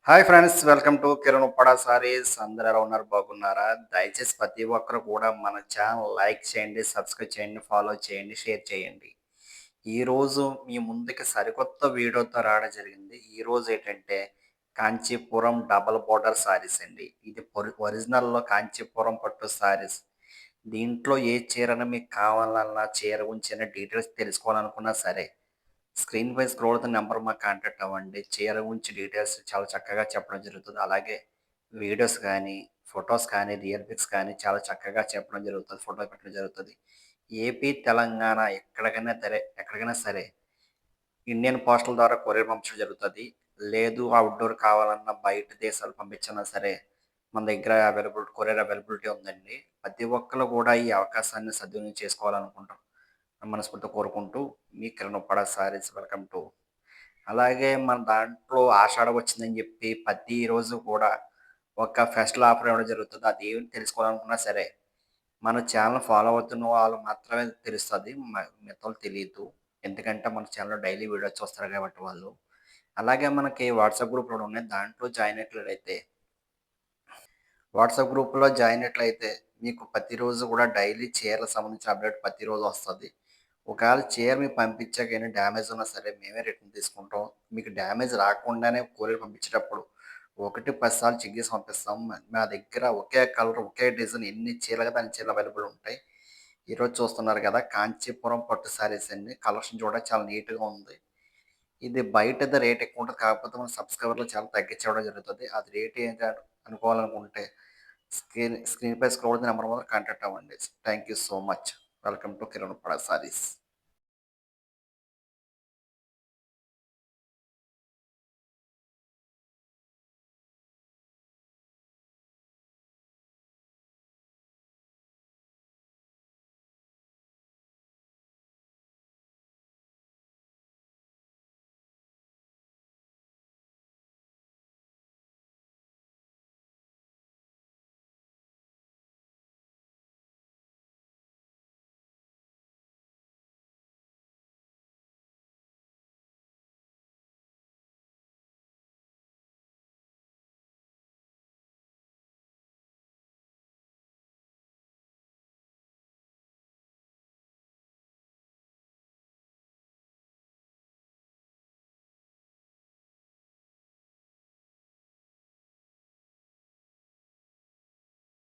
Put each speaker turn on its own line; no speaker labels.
Hi friends, welcome to Kiran Uppada saris. అందరూ ఎలా ఉన్నారు? బాగున్నారా? దయచేసి ప్రతి ఒక్కరు కూడా మన ఛానల్ లైక్ చేయండి, సబ్స్క్రైబ్ చేయండి, ఫాలో చేయండి, షేర్ చేయండి. ఈరోజు మీ ముందుకి సరికొత్త వీడియోతో రావడం జరిగింది. ఈరోజు ఏంటంటే కాంచీపురం డబల్ బోర్డర్ సారీస్ అండి. ఇది ఒరిజినల్లో కాంచీపురం పట్టు సారీస్. దీంట్లో ఏ చీరన మీకు కావాలన్నా చీర గురించిన డీటెయిల్స్ తెలుసుకోవాలనుకున్నా సరే స్క్రీన్ పై స్క్రోల్ అవుతున్న నెంబర్ మాకు కాంటాక్ట్ అవ్వండి. చీర గురించి డీటెయిల్స్ చాలా చక్కగా చెప్పడం జరుగుతుంది. అలాగే వీడియోస్ కానీ, ఫోటోస్ కానీ, రియల్ పిక్స్ కానీ చాలా చక్కగా చెప్పడం జరుగుతుంది. ఫోటో పెట్టడం జరుగుతుంది. ఏపీ, తెలంగాణ ఎక్కడికైనా సరే ఇండియన్ పోస్టల్ ద్వారా కొరియర్ పంపించడం జరుగుతుంది. లేదు అవుట్‌డోర్ కావాలన్నా బయట దేశాలు పంపించన్నా సరే మన దగ్గర కొరియర్ అవైలబిలిటీ ఉందండి. ప్రతి ఒక్కళ్ళు కూడా ఈ అవకాశాన్ని సద్వినియోగం చేసుకోవాలనుకుంటాం. మనస్ఫూర్తిగా కోరుకుంటూ మీ కిరణ్ ఉప్పాడ సారీస్. Welcome to. అలాగే మన దాంట్లో ఆషాఢం వచ్చిందని చెప్పి ప్రతిరోజు కూడా ఒక ఫెస్టివల్ ఆఫర్ ఇవ్వడం జరుగుతుంది. అది ఏమి తెలుసుకోవాలనుకున్నా సరే మన ఛానల్ ఫాలో అవుతున్న వాళ్ళు మాత్రమే తెలుస్తుంది. మిగతావాళ్ళు తెలీదు. ఎందుకంటే మన ఛానల్‌లో డైలీ వీడియోస్ చూస్తారు కాబట్టి వాళ్ళు. అలాగే మనకి వాట్సాప్ గ్రూప్‌లు కూడా ఉన్నాయి. దాంట్లో జాయిన్ అయినట్లయితే మీకు ప్రతిరోజు కూడా డైలీ చీరలకు సంబంధించిన అప్డేట్ ప్రతిరోజు వస్తది. ఒకవేళ చీర మీకు పంపించాక ఏమైనా డ్యామేజ్ ఉన్నా సరే మేమే రిటర్న్ తీసుకుంటాం. మీకు డ్యామేజ్ రాకుండానే కొరియర్ పంపించేటప్పుడు 1, 10 సార్లు చెక్ చేసి పంపిస్తాం. మా దగ్గర ఒకే కలర్, ఒకే డిజైన్ ఎన్ని చీరలు కావాలంటే అన్ని చీరలు అవైలబుల్ ఉంటాయి. ఈరోజు చూస్తున్నారు కదా! కాంచీపురం పట్టు శారీస్ అండి. కలెక్షన్ చూడడానికి చాలా నీట్‌గా ఉంది. ఇది బయటది రేట్ ఎక్కువ ఉంటది. కాకపోతే మన సబ్స్క్రైబర్‌లు చాలా తగ్గించివ్వడం జరుగుతది. అది రేట్ ఏంటి అనుకోవాలనుకుంటే స్క్రీన్‌పై స్క్రోల్ అవుతున్న నంబర్ మీద కాంటాక్ట్ అవ్వండి. Thank you so much. Welcome to Kiran Uppada saris.